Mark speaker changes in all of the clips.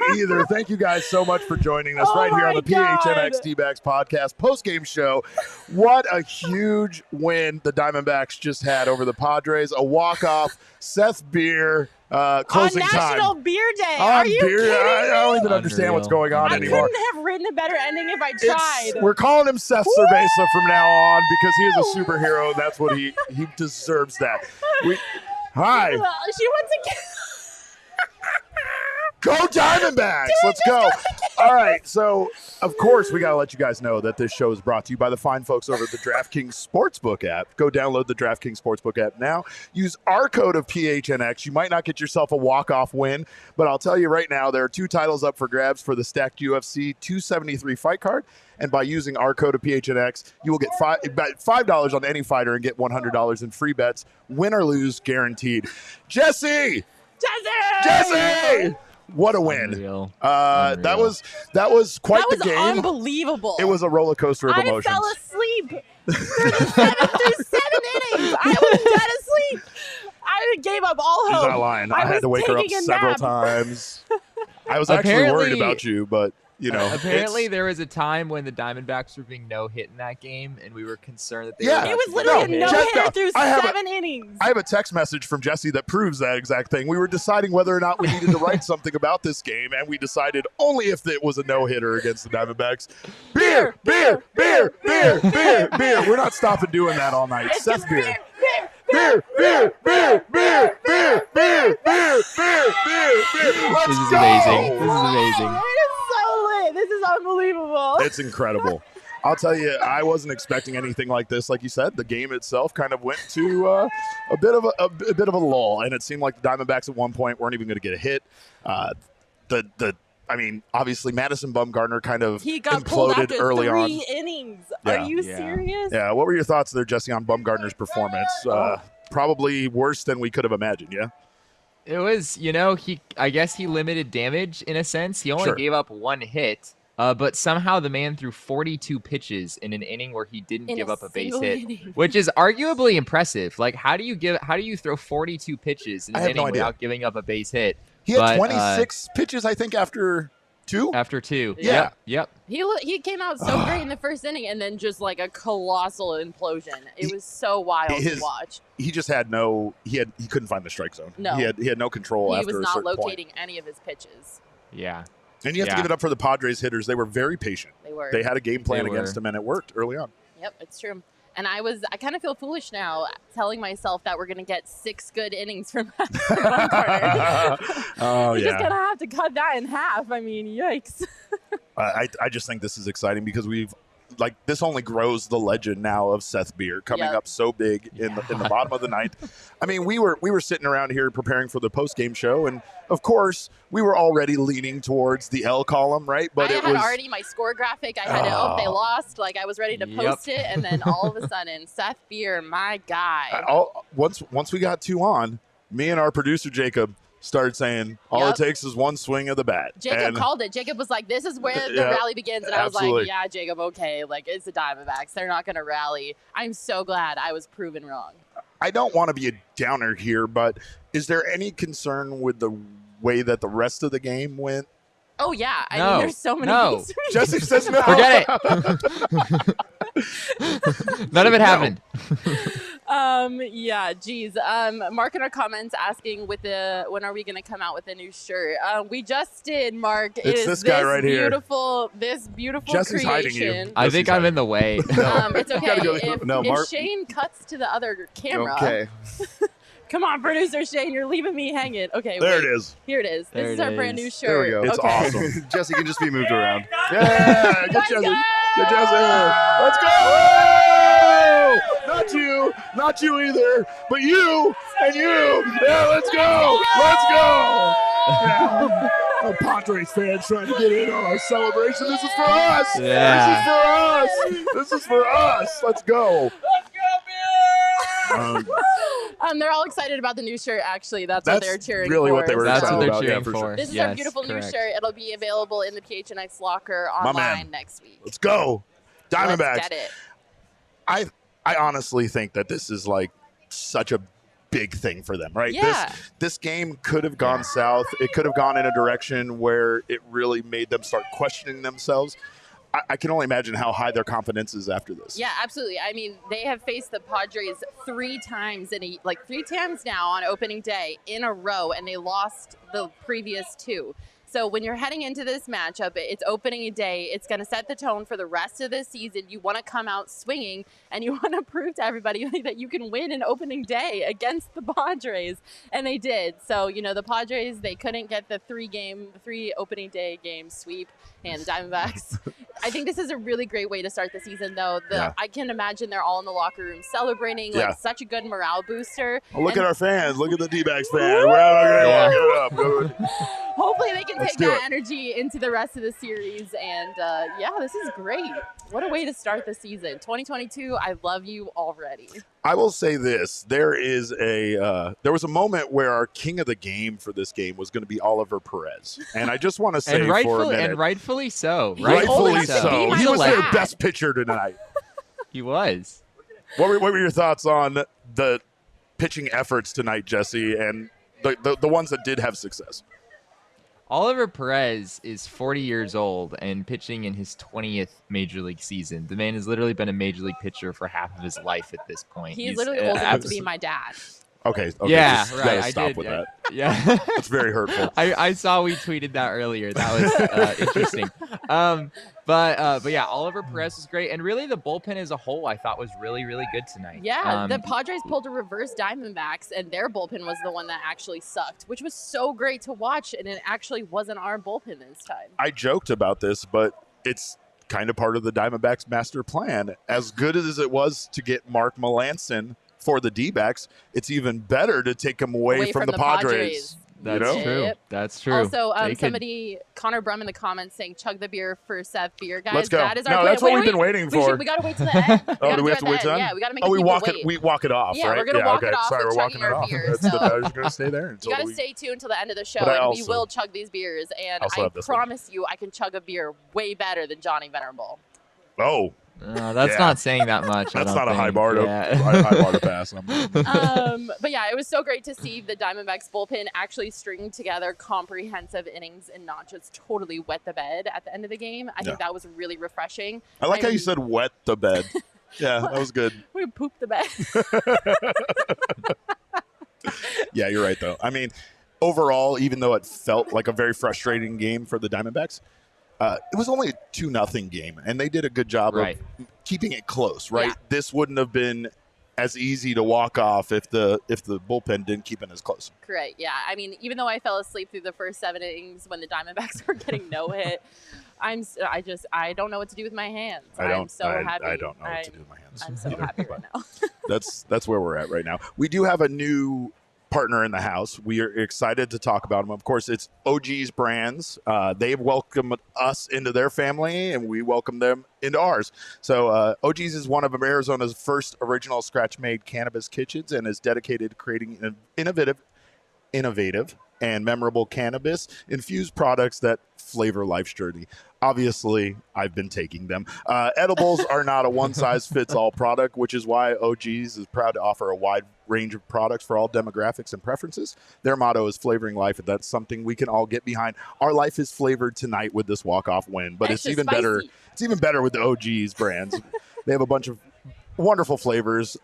Speaker 1: you either. Thank you guys so much for joining us right here on the PHNX D-Backs podcast post-game show. What a huge win the Diamondbacks just had over the Padres. A walk-off, Seth Beer, closing
Speaker 2: on
Speaker 1: time.
Speaker 2: National Beer Day. Are you kidding me?
Speaker 1: I don't even understand what's going on anymore.
Speaker 2: I couldn't have written a better ending if I tried.
Speaker 1: We're calling him Seth Cerveza from now on because he is a superhero. That's what he deserves that. Hi.
Speaker 2: She wants to get...
Speaker 1: Go Diamondbacks! Let's go. All right, so of course we got to let you guys know that this show is brought to you by the fine folks over at the DraftKings Sportsbook app. Go download the DraftKings Sportsbook app now. Use our code of PHNX. You might not get yourself a walk-off win, but I'll tell you right now, there are 2 titles up for grabs for the stacked UFC 273 fight card. And by using our code of PHNX, you will get $5 on any fighter and get $100 in free bets. Win or lose, guaranteed. Jesse! What a win.
Speaker 3: Unreal.
Speaker 1: That was quite the game.
Speaker 2: That was unbelievable.
Speaker 1: It was a roller coaster of emotions.
Speaker 2: I fell asleep through 7 innings. I was dead asleep. I gave up all hope.
Speaker 1: She's not lying. I had to wake her up several times. I was actually worried about you, but you know.
Speaker 3: Apparently, there was a time when the Diamondbacks were being no-hit in that game, and we were concerned that they were
Speaker 2: it was literally a no-hitter through 7 innings.
Speaker 1: I have a text message from Jesse that proves that exact thing. We were deciding whether or not we needed to write something about this game, and we decided only if it was a no-hitter against the Diamondbacks. Beer, beer, beer, beer, beer, beer. We're not stopping doing that all night. Seth Beer. Beer, beer, beer, beer, beer, beer, beer, beer, beer, beer. Let's go.
Speaker 3: Amazing. This is amazing.
Speaker 2: It is so lit. This is unbelievable.
Speaker 1: It's incredible. I'll tell you, I wasn't expecting anything like this. Like you said, the game itself kind of went to a bit of a lull, and it seemed like the Diamondbacks at one point weren't even going to get a hit. I mean, obviously, Madison Bumgarner kind of imploded early on.
Speaker 2: 3 innings. Yeah. Are you serious?
Speaker 1: Yeah. What were your thoughts there, Jesse, on Bumgarner's performance? Probably worse than we could have imagined, yeah?
Speaker 3: It was, I guess he limited damage in a sense. He only gave up 1 hit, but somehow the man threw 42 pitches in an inning where he didn't give up a base hit, which is arguably impressive. Like, how do you throw 42 pitches in an inning without giving up a base hit?
Speaker 1: He had 26 pitches, I think, after 2.
Speaker 3: After 2.
Speaker 1: Yeah.
Speaker 3: Yep.
Speaker 2: He came out so great in the first inning and then just like a colossal implosion. It was so wild to watch.
Speaker 1: He just had he couldn't find the strike zone.
Speaker 2: No.
Speaker 1: He had no control after a certain point.
Speaker 2: He was not locating any of his pitches.
Speaker 3: Yeah.
Speaker 1: And you have to give it up for the Padres hitters. They were very patient.
Speaker 2: They were.
Speaker 1: They had a game plan against him, and it worked early on.
Speaker 2: Yep, it's true. And I kind of feel foolish now telling myself that we're going to get 6 good innings from Madison Bumgarner. You're just going to have to cut that in half. I mean, yikes.
Speaker 1: I just think this is exciting because this only grows the legend now of Seth Beer coming up so big in the bottom of the ninth. I mean, we were sitting around here preparing for the post-game show, and of course, we were already leaning towards the L column, right? But
Speaker 2: I had already my score graphic. I had they lost. Like, I was ready to post it, and then all of a sudden, Seth Beer, my guy.
Speaker 1: Once we got 2 on, me and our producer Jacob started saying, all it takes is 1 swing of the bat.
Speaker 2: Jacob called it. Jacob was like, this is where the rally begins. And I was like, yeah, Jacob, okay. Like, it's the Diamondbacks. They're not going to rally. I'm so glad I was proven wrong.
Speaker 1: I don't want to be a downer here, but is there any concern with the way that the rest of the game went?
Speaker 2: Oh, yeah. I mean, there's so many things.
Speaker 1: Jesse says no.
Speaker 3: Forget it. None of it happened.
Speaker 2: Yeah, geez. Mark in our comments asking when are we going to come out with a new shirt? We just did, Mark.
Speaker 1: It's this guy right here.
Speaker 2: This beautiful
Speaker 1: Jesse's
Speaker 2: creation.
Speaker 1: Hiding you.
Speaker 3: I think I'm in the way.
Speaker 2: It's okay. If Shane cuts to the other camera.
Speaker 1: Okay.
Speaker 2: Come on, producer Shane, you're leaving me hanging. Okay,
Speaker 1: there it is.
Speaker 2: Here it is. This is our brand new shirt.
Speaker 4: There we go.
Speaker 1: It's awesome.
Speaker 4: Jesse can just be moved around.
Speaker 1: Yeah, get Jesse. Get Jesse. Let's go! Not you either, but you and you. Yeah, let's go. Let's go. Yeah. Oh, Padres fans trying to get in on our celebration. This is for us.
Speaker 3: Yeah.
Speaker 1: This is for us. Let's go.
Speaker 2: They're all excited about the new shirt, actually. That's what they're cheering
Speaker 1: really
Speaker 2: for.
Speaker 1: What they were
Speaker 3: That's
Speaker 1: excited
Speaker 3: what they're
Speaker 1: about.
Speaker 3: cheering
Speaker 1: for
Speaker 3: for.
Speaker 1: sure.
Speaker 2: This is our beautiful new shirt. It'll be available in the PHNX Locker online next week.
Speaker 1: Let's go. Diamondbacks.
Speaker 2: Let's get it.
Speaker 1: I honestly think that this is like such a big thing for them, right?
Speaker 2: Yeah.
Speaker 1: This game could have gone south. It could have gone in a direction where it really made them start questioning themselves. I can only imagine how high their confidence is after this.
Speaker 2: Yeah, absolutely. I mean, they have faced the Padres 3 times now on opening day in a row, and they lost the previous 2. So when you're heading into this matchup, it's opening day. It's going to set the tone for the rest of the season. You want to come out swinging, and you want to prove to everybody that you can win an opening day against the Padres, and they did. So, the Padres, they couldn't get the 3 opening day game sweep, and the Diamondbacks. I think this is a really great way to start the season, though. I can imagine they're all in the locker room celebrating, such a good morale booster.
Speaker 1: Well, look at our fans. Look at the D-backs fans. We're walking it up.
Speaker 2: Hopefully they can take that energy into the rest of the series. And, this is great. What a way to start the season. 2022, I love you already.
Speaker 1: I will say this. There was a moment where our king of the game for this game was going to be Oliver Perez. And I just want to say for a minute.
Speaker 3: And rightfully so.
Speaker 1: Rightfully so. He was their best pitcher tonight.
Speaker 3: He was.
Speaker 1: What were your thoughts on the pitching efforts tonight, Jesse, and the ones that did have success?
Speaker 3: Oliver Perez is 40 years old and pitching in his 20th Major League season. The man has literally been a Major League pitcher for half of his life at this point.
Speaker 2: He's literally old enough to be my dad.
Speaker 1: Okay.
Speaker 3: Yeah,
Speaker 1: right. Stop with that.
Speaker 3: Yeah.
Speaker 1: That's very hurtful.
Speaker 3: I saw we tweeted that earlier. That was interesting. But yeah, Oliver Perez is great. And really the bullpen as a whole, I thought was really, really good tonight.
Speaker 2: Yeah, the Padres pulled a reverse Diamondbacks, and their bullpen was the one that actually sucked, which was so great to watch. And it actually wasn't our bullpen this time.
Speaker 1: I joked about this, but it's kind of part of the Diamondbacks master plan. As good as it was to get Mark Melancon for the D-backs, it's even better to take him away from the Padres.
Speaker 3: That's true.
Speaker 2: Yep.
Speaker 3: That's true.
Speaker 2: Also, Connor Brum in the comments saying, "Chug the beer for Seth Beer, guys."
Speaker 1: Let's go.
Speaker 2: That is our plan.
Speaker 1: That's what we've been waiting for.
Speaker 2: We got to wait till the end.
Speaker 1: Do we have to wait till the end?
Speaker 2: Yeah, we got to make
Speaker 1: we
Speaker 2: people
Speaker 1: walk
Speaker 2: wait.
Speaker 1: it. We walk it off.
Speaker 2: Yeah,
Speaker 1: right?
Speaker 2: we're gonna walk it off.
Speaker 1: Sorry, we're walking it off.
Speaker 2: Beer,
Speaker 1: I was going to stay there until
Speaker 2: you got to stay tuned until the end of the show, and we will chug these beers. And I promise you, I can chug a beer way better than Johnny Venerable.
Speaker 1: Oh.
Speaker 3: That's not saying that much.
Speaker 1: That's not a high bar to pass.
Speaker 2: But yeah, it was so great to see the Diamondbacks bullpen actually string together comprehensive innings and not just totally wet the bed at the end of the game. I think that was really refreshing.
Speaker 1: I like how you said wet the bed. Yeah, that was good.
Speaker 2: We pooped the bed.
Speaker 1: Yeah, you're right, though. I mean, overall, even though it felt like a very frustrating game for the Diamondbacks, it was only a 2-0 game, and they did a good job of keeping it close, right? Yeah. This wouldn't have been as easy to walk off if the bullpen didn't keep it as close.
Speaker 2: Correct, yeah. I mean, even though I fell asleep through the first 7 innings when the Diamondbacks were getting no hit, I don't know what to do with my hands. I'm so happy.
Speaker 1: I don't know what to do with my hands.
Speaker 2: I'm so happy right now.
Speaker 1: That's where we're at right now. We do have a new partner in the house. We are excited to talk about them. Of course, it's OG's Brands. They've welcomed us into their family, and we welcome them into ours. So OG's is one of Arizona's first original scratch-made cannabis kitchens and is dedicated to creating innovative and memorable cannabis-infused products that flavor life's journey. Obviously, I've been taking them. Edibles are not a one-size-fits-all product, which is why OG's is proud to offer a wide range of products for all demographics and preferences. Their motto is flavoring life, and that's something we can all get behind. Our life is flavored tonight with this walk-off win, but it's even better. It's even better with the OG's Brands. They have a bunch of wonderful flavors.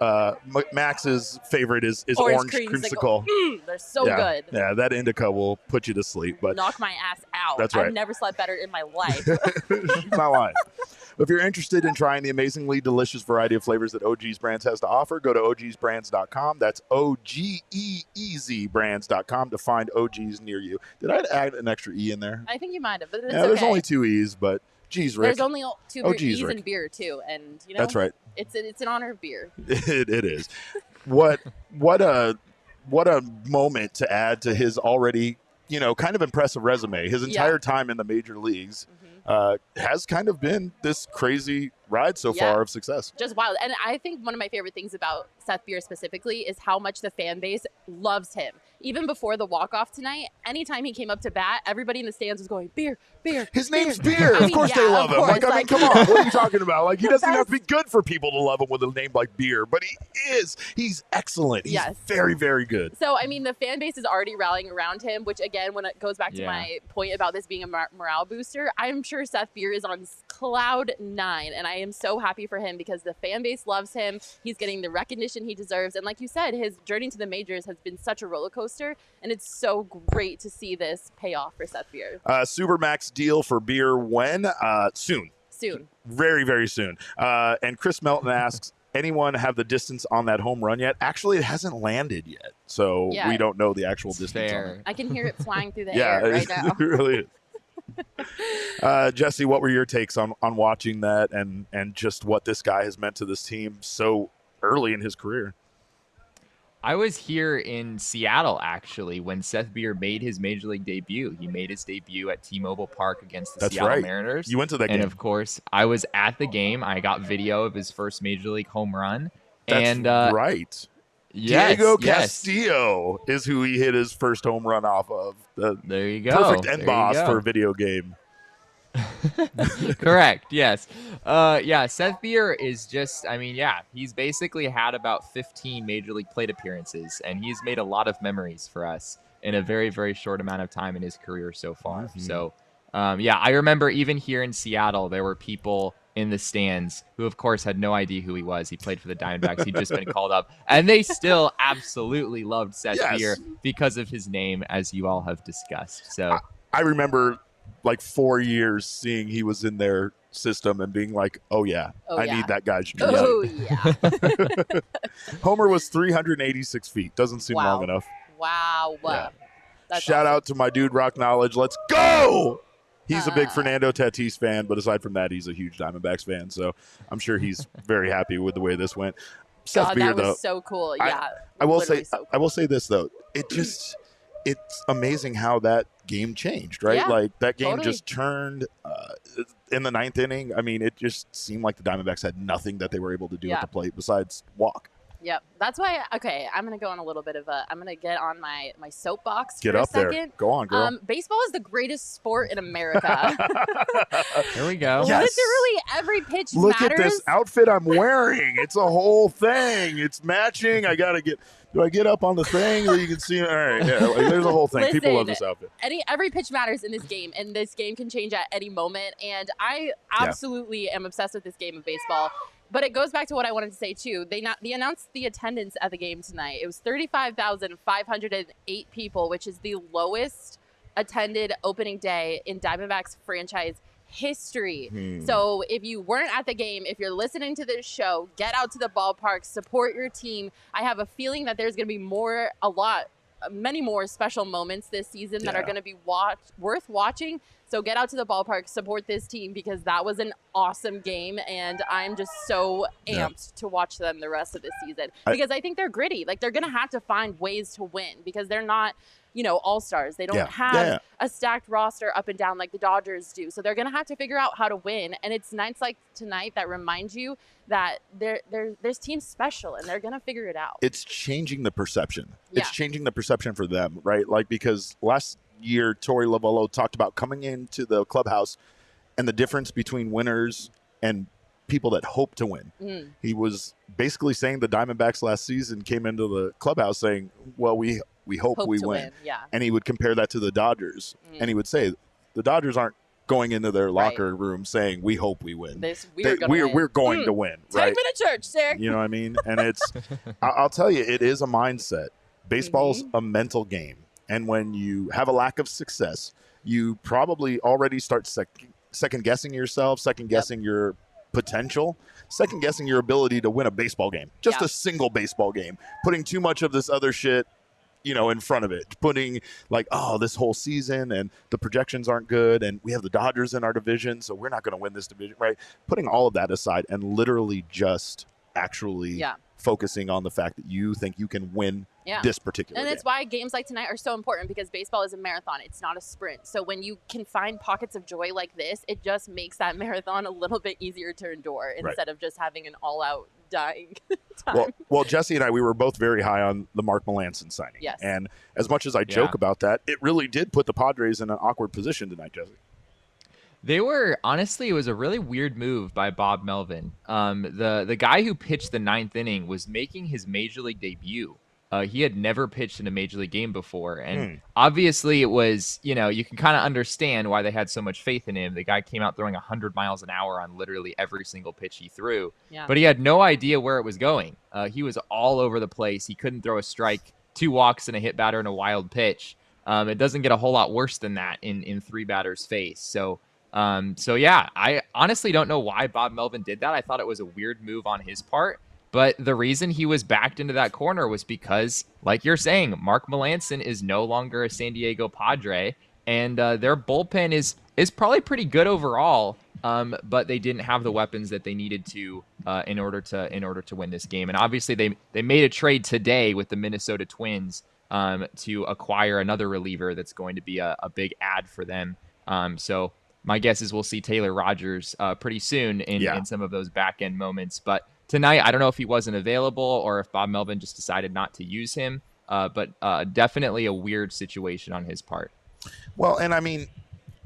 Speaker 1: Max's favorite is orange creamsicle.
Speaker 2: They're so good.
Speaker 1: Yeah, that indica will put you to sleep. But
Speaker 2: knock my ass out.
Speaker 1: That's right.
Speaker 2: I've never slept better in my life.
Speaker 1: She's not lying. If you're interested in trying the amazingly delicious variety of flavors that OG's Brands has to offer, go to ogsbrands.com. That's OGEEZbrands.com to find OG's near you. Did I add an extra E in there?
Speaker 2: I think you might have, but it's
Speaker 1: there's only 2 E's, but geez, Rick.
Speaker 2: There's only 2 E's in beer, too. And,
Speaker 1: that's right.
Speaker 2: It's in honor of beer.
Speaker 1: It is. What a moment to add to his already, kind of impressive resume. His entire time in the major leagues has kind of been this crazy ride so far of success.
Speaker 2: Just wild. And I think one of my favorite things about Seth Beer specifically is how much the fan base loves him. Even before the walk-off tonight, anytime he came up to bat, everybody in the stands was going, Beer, Beer.
Speaker 1: His name's Beer.
Speaker 2: I mean,
Speaker 1: of course they love him. Like, I mean, come on. What are you talking about? Like, he doesn't even have to be good for people to love him with a name like Beer, but he is. He's excellent. He's very, very good.
Speaker 2: So, I mean, the fan base is already rallying around him, which, again, when it goes back to my point about this being a morale booster, I'm sure Seth Beer is on cloud 9, and I am so happy for him because the fan base loves him. He's getting the recognition he deserves. And like you said, his journey to the majors has been such a roller coaster, and it's so great to see this pay off for Seth Beer.
Speaker 1: Supermax deal for Beer when? Soon. Very, very soon. And Chris Melton asks, anyone have the distance on that home run yet? Actually, it hasn't landed yet, so we don't know the actual distance on it.
Speaker 2: I can hear it flying through the air right now.
Speaker 1: It really is. Jesse, what were your takes on watching that and just what this guy has meant to this team so early in his career?
Speaker 3: I was here in Seattle, actually, when Seth Beer made his Major League debut. He made his debut at T-Mobile Park against the Seattle Mariners.
Speaker 1: You went to that game.
Speaker 3: And, of course, I was at the game. I got video of his first Major League home run.
Speaker 1: That's right.
Speaker 3: Yes,
Speaker 1: Diego Castillo is who he hit his first home run off of.
Speaker 3: There you go.
Speaker 1: Perfect end boss for a video game.
Speaker 3: Correct. Yes. Seth Beer is just, he's basically had about 15 Major League plate appearances, and he's made a lot of memories for us in a very, very short amount of time in his career so far. Mm-hmm. So, I remember even here in Seattle, there were people in the stands who, of course, had no idea who he was. He played for the Diamondbacks. He'd just been called up, and they still absolutely loved Seth Beer because of his name, as you all have discussed. So
Speaker 1: I remember like 4 years seeing he was in their system and being like, I need that guy's jersey. Homer was 386 feet. Doesn't seem long enough.
Speaker 2: Wow.
Speaker 1: Yeah.
Speaker 2: That's
Speaker 1: Shout out to my dude, Rock Knowledge. Let's go! He's a big Fernando Tatis fan, but aside from that, he's a huge Diamondbacks fan. So I'm sure he's very happy with the way this went. Seth Beer,
Speaker 2: that was so cool.
Speaker 1: I will say this though. It's amazing how that game changed, right? Like that game just turned in the 9th inning. I mean, it just seemed like the Diamondbacks had nothing that they were able to do at the plate besides walk.
Speaker 2: Yep. That's why, I'm going to go on a little bit of I'm going to get on my soapbox
Speaker 1: Get
Speaker 2: for
Speaker 1: up
Speaker 2: a second.
Speaker 1: There. Go on, girl.
Speaker 2: Baseball is the greatest sport in America.
Speaker 3: Here we go.
Speaker 1: Yes.
Speaker 2: Literally every pitch
Speaker 1: Look
Speaker 2: matters.
Speaker 1: at this outfit I'm wearing. It's a whole thing. It's matching. Do I get up on the thing where you can see? All right. Yeah, there's a whole thing.
Speaker 2: Listen,
Speaker 1: people love this outfit.
Speaker 2: Every pitch matters in this game, and this game can change at any moment. And I absolutely am obsessed with this game of baseball. But it goes back to what I wanted to say, too. They announced the attendance at the game tonight. It was 35,508 people, which is the lowest attended opening day in Diamondbacks franchise history. So if you weren't at the game, if you're listening to this show, get out to the ballpark, support your team. I have a feeling that there's going to be many more special moments this season that are going to be worth watching. So get out to the ballpark, support this team, because that was an awesome game, and I'm just so amped to watch them the rest of the season because I think they're gritty. Like, they're going to have to find ways to win because they're not, all-stars. They don't have a stacked roster up and down like the Dodgers do. So they're going to have to figure out how to win, and it's nights like tonight that remind you that there's teams special, and they're going to figure it out.
Speaker 1: It's changing the perception. It's changing the perception for them, right? Like, because last year, Torey Lovullo talked about coming into the clubhouse and the difference between winners and people that hope to win. He was basically saying the Diamondbacks last season came into the clubhouse saying, well, we hope we win. And he would compare that to the Dodgers. And he would say, the Dodgers aren't going into their locker room saying, we hope we win. We're going to win. Right?
Speaker 2: Take me to church, Derek.
Speaker 1: You know what I mean? And it's, I'll tell you, it is a mindset. Baseball's a mental game. And when you have a lack of success, you probably already start second-guessing yourself, second-guessing your potential, second-guessing your ability to win a baseball game. Just a single baseball game. Putting too much of this other shit, in front of it. Putting like, this whole season and the projections aren't good and we have the Dodgers in our division, so we're not going to win this division, right? Putting all of that aside and literally just actually focusing on the fact that you think you can win this particular
Speaker 2: And
Speaker 1: game.
Speaker 2: that's why games like tonight are so important, because baseball is a marathon. It's not a sprint. So when you can find pockets of joy like this, it just makes that marathon a little bit easier to endure instead of just having an all-out dying time.
Speaker 1: Well, Jesse and I, we were both very high on the Mark Melancon signing.
Speaker 2: Yes.
Speaker 1: And as much as I joke about that, it really did put the Padres in an awkward position tonight, Jesse.
Speaker 3: They were, honestly, it was a really weird move by Bob Melvin. The guy who pitched the 9th inning was making his major league debut. He had never pitched in a major league game before. And obviously it was, you can kind of understand why they had so much faith in him. The guy came out throwing 100 miles an hour on literally every single pitch he threw. Yeah. But he had no idea where it was going. He was all over the place. He couldn't throw a strike, 2 walks and a hit batter and a wild pitch. It doesn't get a whole lot worse than that in 3 batters face. So yeah, I honestly don't know why Bob Melvin did that. I thought it was a weird move on his part. But the reason he was backed into that corner was because, like you're saying, Mark Melancon is no longer a San Diego Padre, and their bullpen is probably pretty good overall. But they didn't have the weapons that they needed to in order to win this game. And obviously they made a trade today with the Minnesota Twins to acquire another reliever that's going to be a big add for them. So my guess is we'll see Taylor Rogers pretty soon in some of those back end moments, but. Tonight, I don't know if he wasn't available or if Bob Melvin just decided not to use him, but definitely a weird situation on his part.
Speaker 1: Well, and I mean,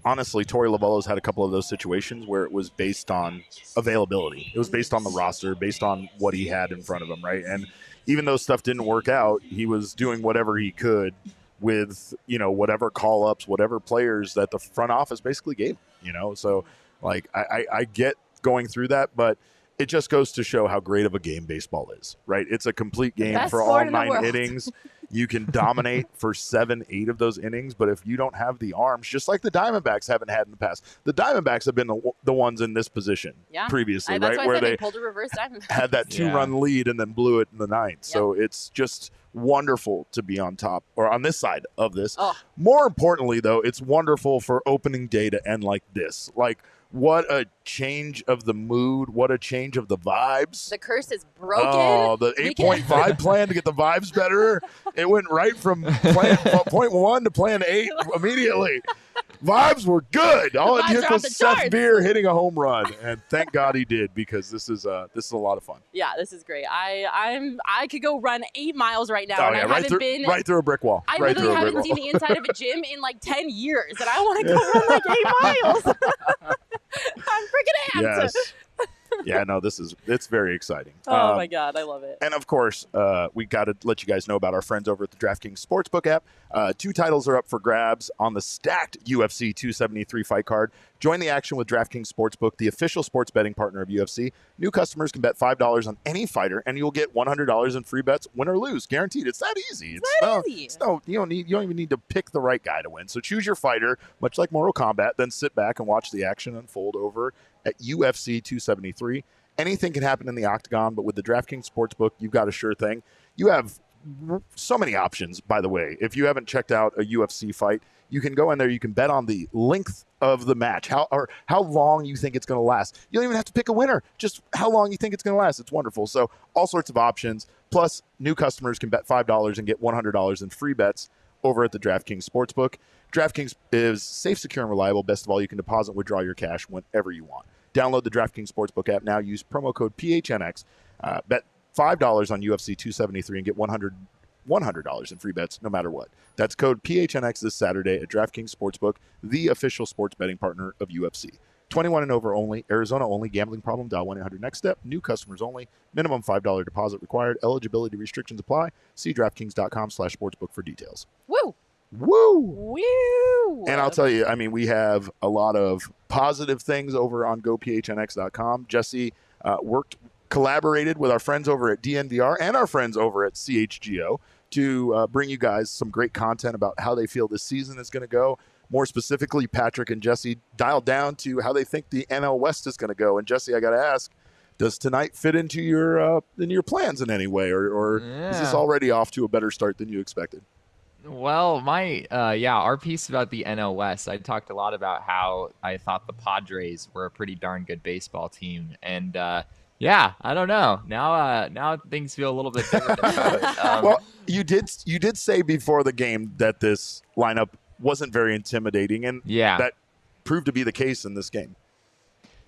Speaker 1: honestly, Torey Lovullo's had a couple of those situations where it was based on availability. It was based on the roster, based on what he had in front of him, right? And even though stuff didn't work out, he was doing whatever he could with, whatever call-ups, whatever players that the front office basically gave him, So, like, I get going through that, but it just goes to show how great of a game baseball is, right? It's a complete game for all 9 innings. You can dominate for 7, 8 of those innings, but if you don't have the arms, just like the Diamondbacks haven't had in the past, the Diamondbacks have been the ones in this position previously,
Speaker 2: that's
Speaker 1: right?
Speaker 2: Where they pulled a reverse Diamondbacks.
Speaker 1: Had that 2-run lead and then blew it in the 9th. So it's just wonderful to be on top or on this side of this. More importantly, though, it's wonderful for opening day to end like this. Like, what a change of the mood. What a change of the vibes.
Speaker 2: The curse is broken.
Speaker 1: Oh, the 8.5 plan to get the vibes better. It went right from plan 0.1 to plan 8 immediately. Vibes were good. All it took was Seth Beer hitting a home run, and thank God he did, because this is a lot of fun.
Speaker 2: Yeah, this is great. I could go run 8 miles right now, and I haven't been
Speaker 1: right through a brick wall.
Speaker 2: I literally haven't seen the inside of a gym in like 10 years, and I want to go run like 8 miles. I'm freaking amped.
Speaker 1: Yes. Yeah, no, it's very exciting.
Speaker 2: Oh my God, I love it.
Speaker 1: And of course, we got to let you guys know about our friends over at the DraftKings Sportsbook app. 2 titles are up for grabs on the stacked UFC 273 fight card. Join the action with DraftKings Sportsbook, the official sports betting partner of UFC. New customers can bet $5 on any fighter, and you'll get $100 in free bets, win or lose, guaranteed. It's that easy. You don't even need to pick the right guy to win. So choose your fighter, much like Mortal Kombat, then sit back and watch the action unfold over at UFC 273. Anything can happen in the octagon, but with the DraftKings Sportsbook, you've got a sure thing. You have so many options, by the way. If you haven't checked out a UFC fight, you can go in there. You can bet on the length of the match, how long you think it's going to last. You don't even have to pick a winner, just how long you think it's going to last. It's wonderful. So all sorts of options. Plus, new customers can bet $5 and get $100 in free bets over at the DraftKings Sportsbook. DraftKings is safe, secure, and reliable. Best of all, you can deposit and withdraw your cash whenever you want. Download the DraftKings Sportsbook app now. Use promo code PHNX. Bet $5 on UFC 273 and get $100 in free bets no matter what. That's code PHNX this Saturday at DraftKings Sportsbook, the official sports betting partner of UFC. 21 and over only. Arizona only. Gambling problem? Dial 1-800-NEXT-STEP. New customers only. Minimum $5 deposit required. Eligibility restrictions apply. See DraftKings.com/sportsbook for details.
Speaker 2: Woo!
Speaker 1: Woo!
Speaker 2: Woo!
Speaker 1: And I'll tell you, I mean, we have a lot of positive things over on GoPHNX.com. Jesse collaborated with our friends over at DNVR and our friends over at CHGO to bring you guys some great content about how they feel this season is going to go. More specifically, Patrick and Jesse dialed down to how they think the NL West is going to go. And Jesse, I got to ask, does tonight fit into your plans in any way, or is this already off to a better start than you expected?
Speaker 3: Well, our piece about the NL West, I talked a lot about how I thought the Padres were a pretty darn good baseball team. And, Yeah, I don't know. Now things feel a little bit different about it.
Speaker 1: Well, you did say before the game that this lineup wasn't very intimidating, and that proved to be the case in this game.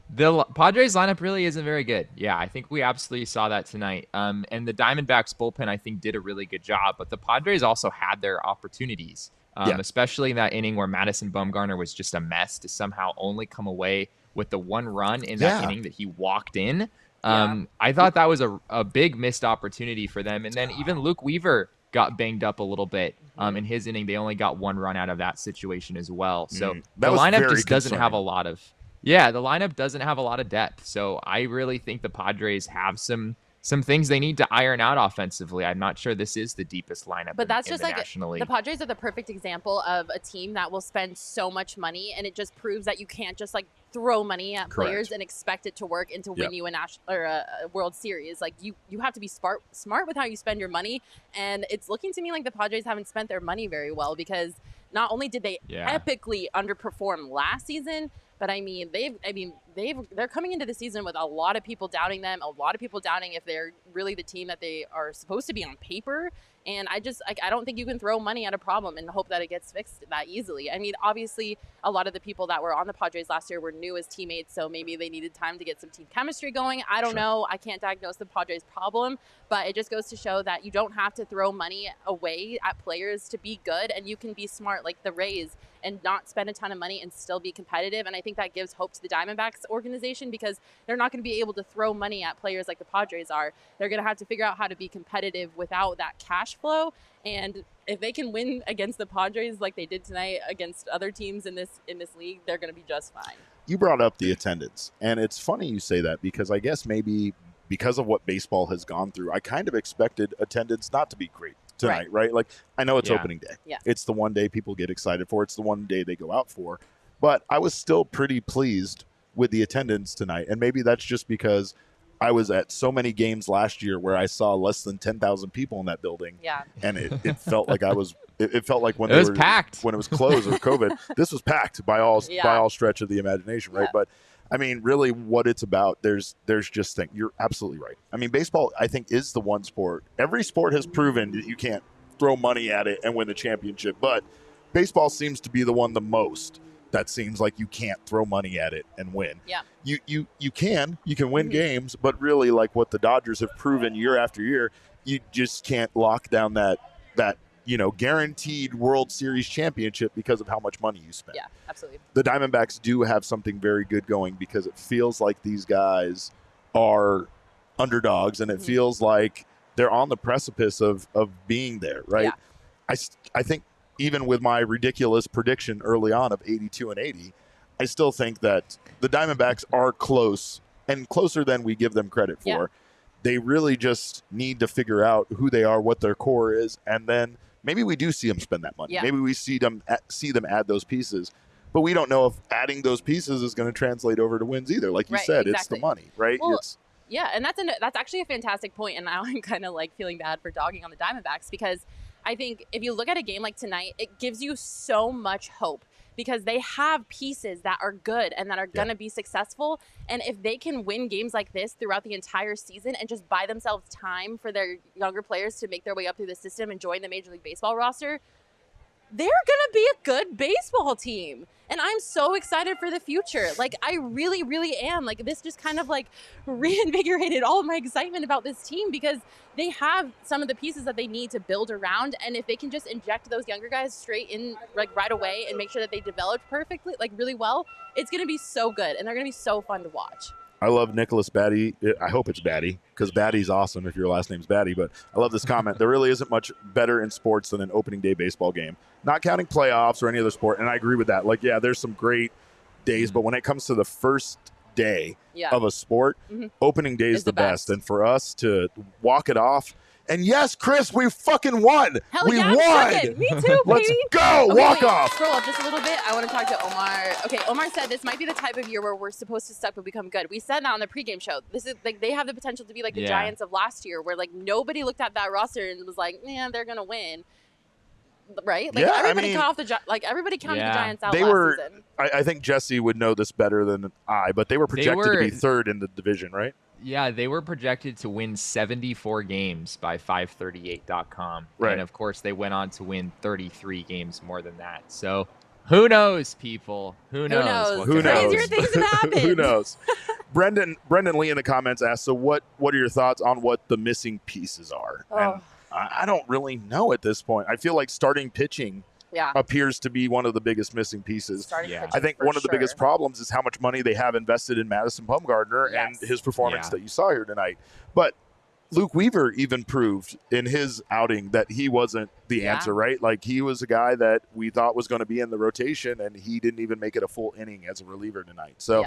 Speaker 3: The Padres lineup really isn't very good. Yeah, I think we absolutely saw that tonight. And the Diamondbacks bullpen, I think, did a really good job. But the Padres also had their opportunities, especially in that inning where Madison Bumgarner was just a mess to somehow only come away with the one run in that inning that he walked in. I thought that was a big missed opportunity for them. And then even Luke Weaver got banged up a little bit in his inning. They only got one run out of that situation as well. So the lineup just doesn't have a lot of... Yeah, the lineup doesn't have a lot of depth. So I really think the Padres have some things they need to iron out offensively. I'm not sure this is the deepest lineup.
Speaker 2: But that's
Speaker 3: in
Speaker 2: just
Speaker 3: the
Speaker 2: like
Speaker 3: National League.
Speaker 2: The Padres are the perfect example of a team that will spend so much money, and it just proves that you can't just like throw money at players and expect it to work and to win you a World Series. Like you have to be smart with how you spend your money, and it's looking to me like the Padres haven't spent their money very well, because not only did they epically underperform last season, but they're coming into the season with a lot of people doubting them, a lot of people doubting if they're really the team that they are supposed to be on paper. And I don't think you can throw money at a problem and hope that it gets fixed that easily. I mean, obviously, a lot of the people that were on the Padres last year were new as teammates, so maybe they needed time to get some team chemistry going. I don't know. I can't diagnose the Padres' problem, but it just goes to show that you don't have to throw money away at players to be good, and you can be smart like the Rays and not spend a ton of money and still be competitive. And I think that gives hope to the Diamondbacks organization, because they're not going to be able to throw money at players like the Padres are. They're going to have to figure out how to be competitive without that cash flow. And if they can win against the Padres like they did tonight against other teams in this league, they're going to be just fine.
Speaker 1: You brought up the attendance, and it's funny you say that, because I guess maybe because of what baseball has gone through, I kind of expected attendance not to be great tonight, right? Like, I know it's opening day.
Speaker 2: Yeah.
Speaker 1: It's the one day people get excited for. It's the one day they go out for. But I was still pretty pleased with the attendance tonight. And maybe that's just because I was at so many games last year where I saw less than 10,000 people in that building.
Speaker 2: Yeah.
Speaker 1: And it felt like it felt like when
Speaker 3: it was packed.
Speaker 1: When it was closed with COVID, this was packed by all stretch of the imagination, right? But I mean, really what it's about, there's just you're absolutely right. I mean, baseball, I think, is the one sport. Every sport has proven that you can't throw money at it and win the championship, but baseball seems to be the one the most that seems like you can't throw money at it and win.
Speaker 2: Yeah.
Speaker 1: You can win games, but really, like what the Dodgers have proven year after year, you just can't lock down that guaranteed World Series championship because of how much money you spend.
Speaker 2: Yeah, absolutely.
Speaker 1: The Diamondbacks do have something very good going, because it feels like these guys are underdogs, and it feels like they're on the precipice of being there, right? Yeah. I think even with my ridiculous prediction early on of 82 and 80, I still think that the Diamondbacks are close, and closer than we give them credit for. Yeah. They really just need to figure out who they are, what their core is, and then maybe we do see them spend that money. Yeah. Maybe we see them add those pieces. But we don't know if adding those pieces is going to translate over to wins either. Like you said, it's the money, right?
Speaker 2: Well, yeah, and that's actually a fantastic point. And now I'm kind of like feeling bad for dogging on the Diamondbacks, because I think if you look at a game like tonight, it gives you so much hope, because they have pieces that are good and that are going to be successful. And if they can win games like this throughout the entire season and just buy themselves time for their younger players to make their way up through the system and join the Major League Baseball roster, they're going to be a good baseball team. And I'm so excited for the future. Like, I really, really am. Like, this just kind of like reinvigorated all of my excitement about this team, because they have some of the pieces that they need to build around. And if they can just inject those younger guys straight in, like, right away, and make sure that they develop perfectly, like really well, it's going to be so good. And they're going to be so fun to watch.
Speaker 1: I love Nicholas Batty. I hope it's Batty, because Batty's awesome if your last name's Batty. But I love this comment. There really isn't much better in sports than an opening day baseball game, not counting playoffs or any other sport. And I agree with that. Like, yeah, there's some great days, but when it comes to the first day of a sport, opening day is the best. And for us to walk it off. And yes, Chris, we fucking won.
Speaker 2: Hell
Speaker 1: we
Speaker 2: yeah,
Speaker 1: won.
Speaker 2: Me too, baby.
Speaker 1: Let's go.
Speaker 2: Okay,
Speaker 1: walk off.
Speaker 2: Scroll up just a little bit. I want to talk to Omar. Okay, Omar said this might be the type of year where we're supposed to suck but become good. We said that on the pregame show. This is like they have the potential to be like the Giants of last year, where like nobody looked at that roster and was like, man, they're gonna win. Right? Like everybody counted the Giants out last season.
Speaker 1: I think Jesse would know this better than I, but they were projected to be third in the division, right?
Speaker 3: Yeah, they were projected to win 74 games by 538.com.
Speaker 1: Right.
Speaker 3: And of course, they went on to win 33 games more than that. So who knows, people? Who knows?
Speaker 1: Who knows?
Speaker 2: Crazier things have happened.
Speaker 1: Who knows? Brendan Lee in the comments asked, so what are your thoughts on what the missing pieces are?
Speaker 2: Oh.
Speaker 1: And I don't really know at this point. I feel like starting pitching appears to be one of the biggest missing pieces. I think one of the biggest problems is how much money they have invested in Madison Bumgarner and his performance that you saw here tonight. But Luke Weaver even proved in his outing that he wasn't the answer, right? Like, he was a guy that we thought was going to be in the rotation, and he didn't even make it a full inning as a reliever tonight. So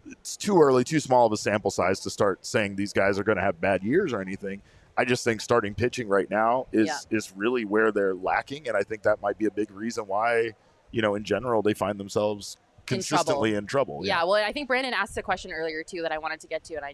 Speaker 1: it's too early, too small of a sample size to start saying these guys are going to have bad years or anything. I just think starting pitching right now is really where they're lacking, and I think that might be a big reason why, in general, they find themselves consistently in trouble.
Speaker 2: Yeah, well, I think Brandon asked a question earlier, too, that I wanted to get to, and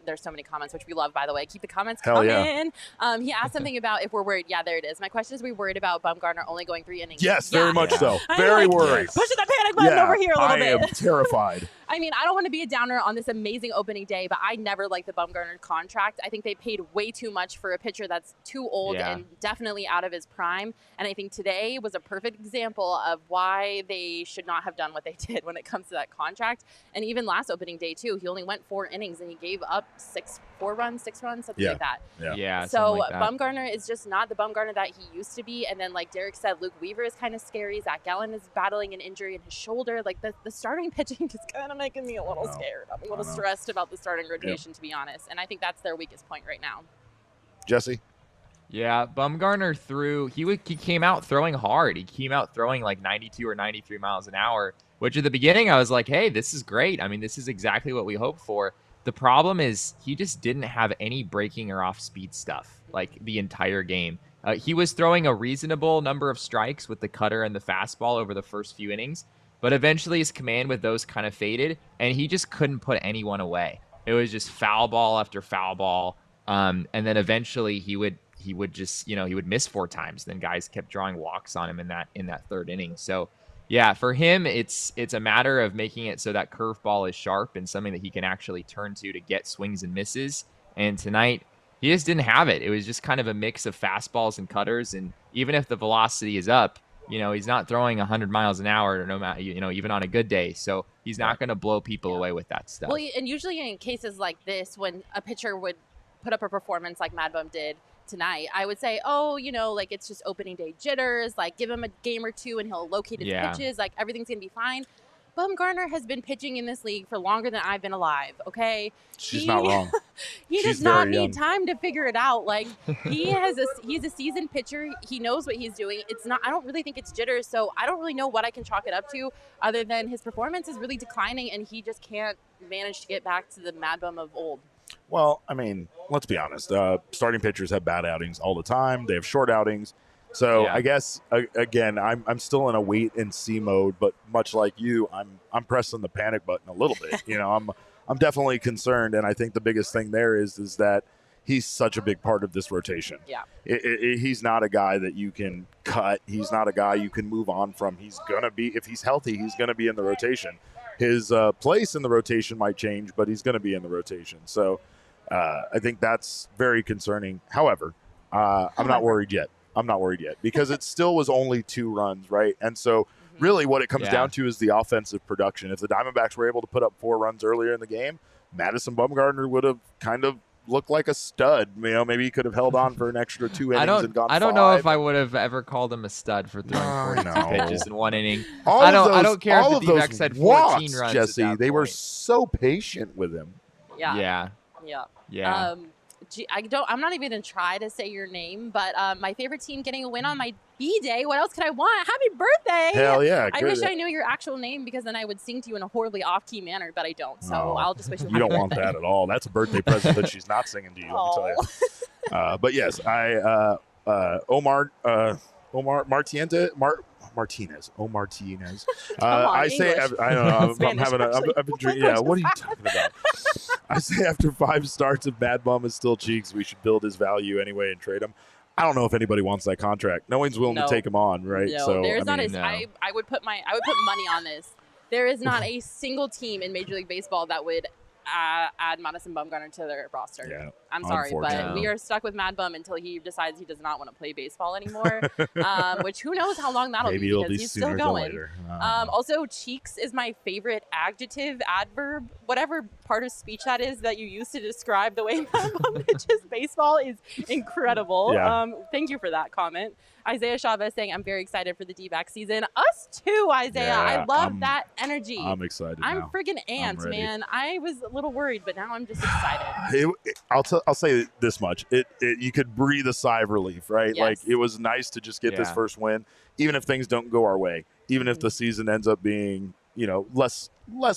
Speaker 2: there's so many comments, which we love, by the way. Keep the comments coming. Yeah. He asked something about if we're worried. Yeah, there it is. My question is, are we worried about Bumgarner only going 3 innings?
Speaker 1: Yes, very much so. Very worried.
Speaker 2: Pushing the panic button over here a little bit.
Speaker 1: I am terrified.
Speaker 2: I mean, I don't want to be a downer on this amazing opening day, but I never liked the Bumgarner contract. I think they paid way too much for a pitcher that's too old and definitely out of his prime. And I think today was a perfect example of why they should not have done what they did when it comes to that contract. And even last opening day, too, he only went 4 innings and he gave up 6 runs, something like that. So
Speaker 3: like that.
Speaker 2: Bumgarner is just not the Bumgarner that he used to be. And then, like Derek said, Luke Weaver is kind of scary. Zach Gallen is battling an injury in his shoulder. Like, the starting pitching is kind of making me a little scared. I'm a little stressed about the starting rotation, to be honest. And I think that's their weakest point right now.
Speaker 1: Jesse?
Speaker 3: Yeah, Bumgarner he came out throwing hard. He came out throwing like 92 or 93 miles an hour, which at the beginning I was like, hey, this is great. I mean, this is exactly what we hoped for. The problem is he just didn't have any breaking or off-speed stuff like the entire game. He was throwing a reasonable number of strikes with the cutter and the fastball over the first few innings, but eventually his command with those kind of faded, and he just couldn't put anyone away. It was just foul ball after foul ball, and then eventually he would just, he would miss 4 times. Then guys kept drawing walks on him in that 3rd inning. So, yeah, for him, it's a matter of making it so that curveball is sharp and something that he can actually turn to get swings and misses. And tonight, he just didn't have it. It was just kind of a mix of fastballs and cutters. And even if the velocity is up, he's not throwing 100 miles an hour, no matter, even on a good day. So he's not going to blow people away with that stuff.
Speaker 2: Well, and usually in cases like this, when a pitcher would put up a performance like MadBum did tonight, I would say, like it's just opening day jitters, like give him a game or 2 and he'll locate his pitches, like everything's gonna be fine. Bumgarner has been pitching in this league for longer than I've been alive, okay?
Speaker 1: She's not wrong.
Speaker 2: He does not need time to figure it out. Like, he's a seasoned pitcher. He knows what he's doing. I don't really think it's jitters, so I don't really know what I can chalk it up to other than his performance is really declining and he just can't manage to get back to the MadBum of old.
Speaker 1: Well, I mean, let's be honest. Starting pitchers have bad outings all the time. They have short outings. So I guess, again, I'm still in a wait and see mode, but much like you, I'm pressing the panic button a little bit. I'm definitely concerned, and I think the biggest thing there is that he's such a big part of this rotation.
Speaker 2: Yeah.
Speaker 1: He's not a guy that you can cut. He's not a guy you can move on from. He's going to be, if he's healthy, he's going to be in the rotation. His place in the rotation might change, but he's going to be in the rotation. So I think that's very concerning. However, I'm not worried yet. Because it still was only 2 runs, right? And so really what it comes down to is the offensive production. If the Diamondbacks were able to put up 4 runs earlier in the game, Madison Bumgarner would have kind of looked like a stud. Maybe he could have held on for an extra 2 innings and gone 5.
Speaker 3: I don't know if I would have ever called him a stud for throwing 42 pitches in 1 inning.
Speaker 1: I
Speaker 3: don't care if the D-backs had 14 runs.
Speaker 1: Jesse, they were so patient with him.
Speaker 2: Yeah. I'm not even going to try to say your name, but my favorite team getting a win on my B-Day. What else could I want? Happy birthday.
Speaker 1: Hell yeah.
Speaker 2: I wish I knew your actual name because then I would sing to you in a horribly off-key manner, but I don't. So I'll just wish you
Speaker 1: don't want that at all. That's a birthday present that she's not singing to you, let me tell you. But yes, Omar Martinez. I say, I don't know. I'm having I've been drinking. Yeah, what are you talking about? I say after 5 starts, if MadBum is still cheeks, we should build his value anyway and trade him. I don't know if anybody wants that contract. No one's willing to take him on, right?
Speaker 2: No,
Speaker 1: so
Speaker 2: there's I would put money on this. There is not a single team in Major League Baseball that would add Madison Bumgarner to their roster.
Speaker 1: Yeah,
Speaker 2: I'm sorry, but we are stuck with MadBum until he decides he does not want to play baseball anymore. Which who knows how long that'll
Speaker 1: Maybe
Speaker 2: be,
Speaker 1: it'll
Speaker 2: because
Speaker 1: be
Speaker 2: he's
Speaker 1: sooner
Speaker 2: still
Speaker 1: than
Speaker 2: going.
Speaker 1: later.
Speaker 2: Also, cheeks is my favorite adjective, adverb, whatever part of speech that is that you use to describe the way MadBum pitches baseball is incredible.
Speaker 1: Yeah.
Speaker 2: Thank you for that comment. Isaiah Chavez saying, I'm very excited for the D-back season. Us too, Isaiah.
Speaker 1: Yeah,
Speaker 2: I love that energy.
Speaker 1: I'm excited
Speaker 2: I'm
Speaker 1: now.
Speaker 2: friggin' amped, man. I was a little worried, but now I'm just excited.
Speaker 1: I'll say this much. You could breathe a sigh of relief, right?
Speaker 2: Yes.
Speaker 1: Like, it was nice to just get this first win, even if things don't go our way, even if the season ends up being, less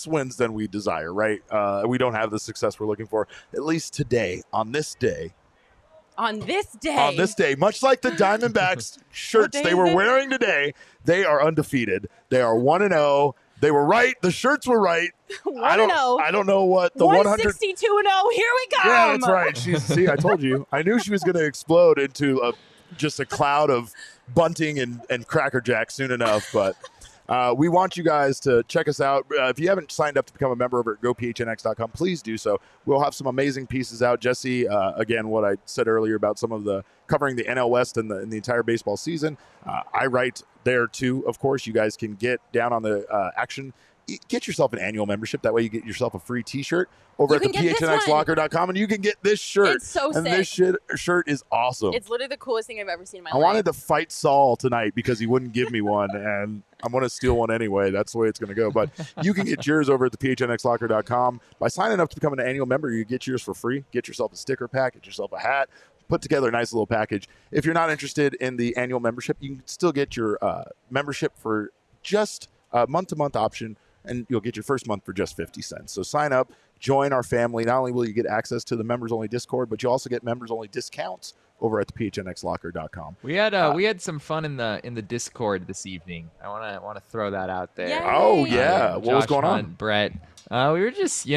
Speaker 1: wins than we desire, right? We don't have the success we're looking for. At least today, on this day, much like the Diamondbacks shirts they were wearing today, they are undefeated. They are 1-0. They were right. The shirts were right.
Speaker 2: 1-0.
Speaker 1: I don't know what the
Speaker 2: 162-0. Here we go.
Speaker 1: Yeah, that's right. See, I told you. I knew she was going to explode into just a cloud of bunting and Cracker Jack soon enough, but we want you guys to check us out. If you haven't signed up to become a member over at gophnx.com, please do so. We'll have some amazing pieces out. Jesse, again, what I said earlier about some of the covering the NL West and the entire baseball season. I write there too. Of course, you guys can get down on the action. Get yourself an annual membership. That way you get yourself a free T-shirt over at the PHNXLocker.com, and you can get this shirt.
Speaker 2: It's so
Speaker 1: and
Speaker 2: sick.
Speaker 1: this shirt is awesome.
Speaker 2: It's literally the coolest thing I've ever seen in my life.
Speaker 1: I wanted to fight Saul tonight because he wouldn't give me one, and I'm going to steal one anyway. That's the way it's going to go. But you can get yours over at the PHNXLocker.com. By signing up to become an annual member, you get yours for free. Get yourself a sticker pack. Get yourself a hat. Put together a nice little package. If you're not interested in the annual membership, you can still get your membership for just a month-to-month option, and you'll get your first month for just 50 cents. So sign up, join our family. Not only will you get access to the members-only Discord, but you also get members-only discounts over at the PHNXLocker.com.
Speaker 3: We had some fun in the Discord this evening. I want to throw that out there.
Speaker 2: Yay.
Speaker 1: Oh yeah, what was
Speaker 3: Josh
Speaker 1: going
Speaker 3: Hunt,
Speaker 1: on?
Speaker 3: Brett. We were just,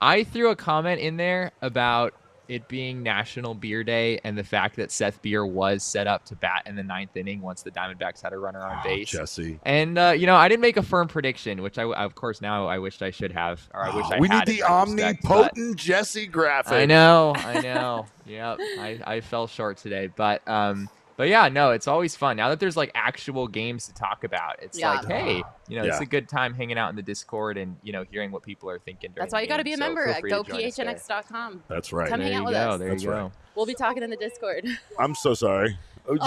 Speaker 3: I threw a comment in there about it being National Beer Day and the fact that Seth Beer was set up to bat in the 9th inning once the Diamondbacks had a runner on base.
Speaker 1: Jesse.
Speaker 3: And, I didn't make a firm prediction, which of course now I wished I should have, or I wish I had.
Speaker 1: We need the
Speaker 3: in retrospect,
Speaker 1: omnipotent Jesse graphic.
Speaker 3: I know. Yep, I fell short today, but yeah, no, it's always fun. Now that there's like actual games to talk about, it's like, hey, it's a good time hanging out in the Discord and, hearing what people are thinking.
Speaker 2: That's why you got to be a member at gophnx.com.
Speaker 1: That's right.
Speaker 2: Come hang out with us.
Speaker 3: There you go.
Speaker 2: We'll be talking in the Discord.
Speaker 1: I'm so sorry.
Speaker 2: A
Speaker 1: I'm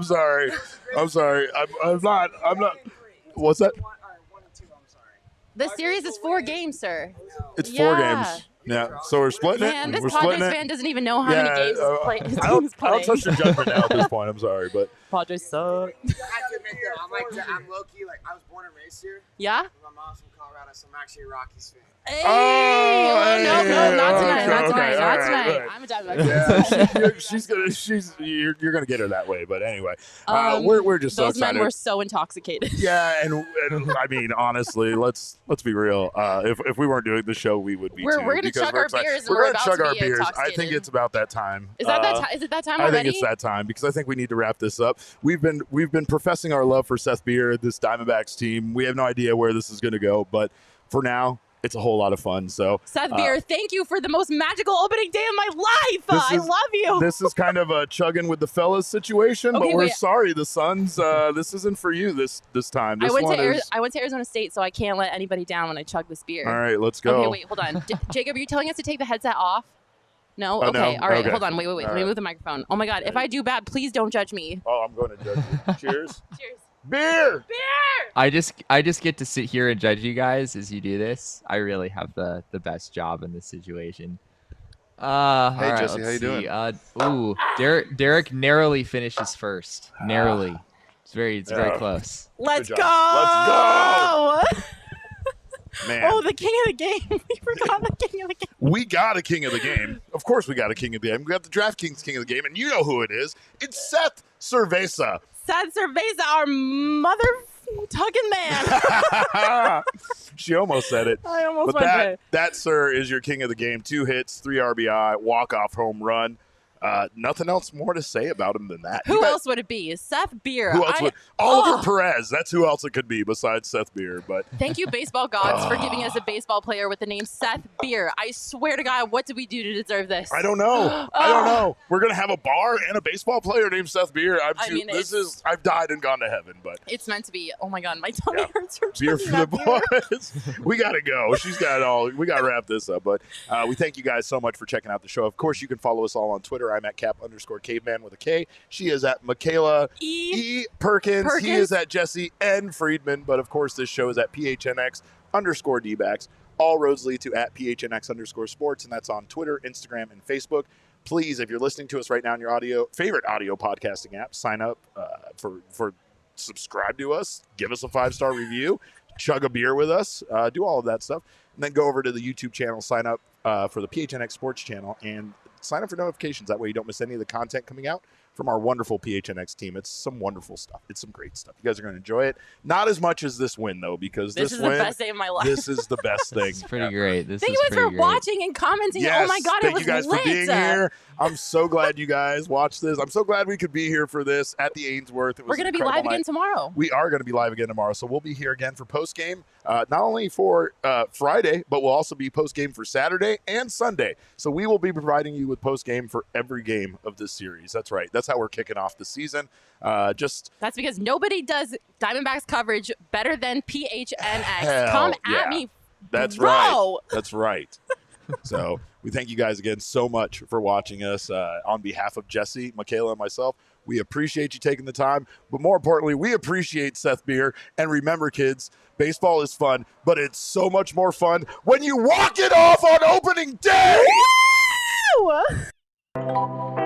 Speaker 2: sorry.
Speaker 1: I'm sorry. I'm not. What's that?
Speaker 2: The series is 4 games, sir.
Speaker 1: It's 4 games. Yeah, so we're splitting
Speaker 2: Man,
Speaker 1: it.
Speaker 2: this
Speaker 1: We're
Speaker 2: Padres
Speaker 1: splitting
Speaker 2: fan
Speaker 1: it.
Speaker 2: doesn't even know how many games his
Speaker 1: I
Speaker 2: team is
Speaker 1: don't
Speaker 2: playing.
Speaker 1: trust your judgment now at this point. I'm sorry, but
Speaker 2: Padres suck.
Speaker 4: I have to admit though, I'm low-key, I was born and raised here.
Speaker 2: Yeah?
Speaker 4: My mom's from Colorado, so I'm actually a Rockies fan.
Speaker 2: Hey! No, not tonight. Not tonight.
Speaker 1: Right.
Speaker 2: I'm a Diamondbacks fan.
Speaker 1: Yeah, you're gonna get her that way. But anyway, we're just so
Speaker 2: those
Speaker 1: excited.
Speaker 2: men were so intoxicated.
Speaker 1: Yeah, and I mean, honestly, let's be real. If we weren't doing the show, we would be.
Speaker 2: We're gonna chug our beers.
Speaker 1: We're gonna chug our beers. I think it's about that time.
Speaker 2: Is it that time
Speaker 1: I
Speaker 2: already?
Speaker 1: think it's that time because I think we need to wrap this up. We've been professing our love for Seth Beer, this Diamondbacks team. We have no idea where this is gonna go, but for now, it's a whole lot of fun. So
Speaker 2: Seth Beer, thank you for the most magical opening day of my life. I love you.
Speaker 1: This is kind of a chugging with the fellas situation, but we're sorry, the Suns. This isn't for you this time.
Speaker 2: I went to Arizona State, so I can't let anybody down when I chug this beer.
Speaker 1: All right, let's go.
Speaker 2: Okay, wait, hold on. Jacob, are you telling us to take the headset off? No?
Speaker 1: Oh,
Speaker 2: okay.
Speaker 1: no?
Speaker 2: All right.
Speaker 1: Okay.
Speaker 2: Hold on. Wait. Let me move the microphone. Oh, my God. If I do bad, please don't judge me.
Speaker 1: Oh, I'm going to judge you. Cheers.
Speaker 2: Cheers.
Speaker 1: Beer!
Speaker 3: I just get to sit here and judge you guys as you do this. I really have the best job in this situation.
Speaker 5: Hey,
Speaker 3: right,
Speaker 5: Jesse, how you doing?
Speaker 3: Derek narrowly finishes first. Narrowly. It's very close.
Speaker 2: Let's go!
Speaker 1: Let's go! Man.
Speaker 2: Oh, the king of the game. We forgot the king of the game.
Speaker 1: We got a king of the game. Of course we got a king of the game. We got the DraftKings king of the game, and you know who it is. It's Seth Cerveza.
Speaker 2: Seth Cerveza, our mother-tugging man.
Speaker 1: She almost said it.
Speaker 2: I almost
Speaker 1: but
Speaker 2: went
Speaker 1: that, sir, is your king of the game. 2 hits, 3 RBI, walk-off home run. Nothing else more to say about him than that.
Speaker 2: Who else would it be? Seth Beer.
Speaker 1: Who else would? Oliver Perez. That's who else it could be besides Seth Beer. But
Speaker 2: thank you, baseball gods, for giving us a baseball player with the name Seth Beer. I swear to God, what did we do to deserve this?
Speaker 1: I don't know. I don't know. We're gonna have a bar and a baseball player named Seth Beer. I've died and gone to heaven, but
Speaker 2: it's meant to be. Oh my God, my tummy hurts from
Speaker 1: beer for the boys. We gotta go. We gotta wrap this up. But we thank you guys so much for checking out the show. Of course, you can follow us all on Twitter. I'm at @cap_caveman with a K. She is at Makayla E. Perkins. He is at Jesse N. Friedman. But of course, this show is at PHNX_D-backs. All roads lead to at PHNX_sports, and that's on Twitter, Instagram, and Facebook. Please, if you're listening to us right now in your favorite audio podcasting app, sign up for subscribe to us, give us a 5-star review, chug a beer with us, do all of that stuff, and then go over to the YouTube channel, sign up for the PHNX Sports channel, and sign up for notifications. That way you don't miss any of the content coming out from our wonderful PHNX team. It's some wonderful stuff. It's some great stuff. You guys are going to enjoy it. Not as much as this win, though, because this
Speaker 2: is
Speaker 1: win,
Speaker 2: the best day of my life.
Speaker 1: This is the best thing.
Speaker 3: It's pretty great.
Speaker 2: Thank you guys for watching and commenting.
Speaker 1: Yes,
Speaker 2: oh my God,
Speaker 1: thank
Speaker 2: it was
Speaker 1: you guys
Speaker 2: lit.
Speaker 1: for being here. I'm so glad you guys watched this. I'm so glad we could be here for this at the Ainsworth.
Speaker 2: We're going to be live again tomorrow.
Speaker 1: We are going to be live again tomorrow. So we'll be here again for post-game, not only for Friday, but we'll also be post-game for Saturday and Sunday. So we will be providing you with post-game for every game of this series. That's right. That's how we're kicking off the season. That's
Speaker 2: because nobody does Diamondbacks coverage better than PHNX. Come at me,
Speaker 1: That's
Speaker 2: bro.
Speaker 1: Right. That's right. So we thank you guys again so much for watching us. On behalf of Jesse, Makayla, and myself, we appreciate you taking the time. But more importantly, we appreciate Seth Beer. And remember, kids, baseball is fun, but it's so much more fun when you walk it off on opening day.
Speaker 2: Woo!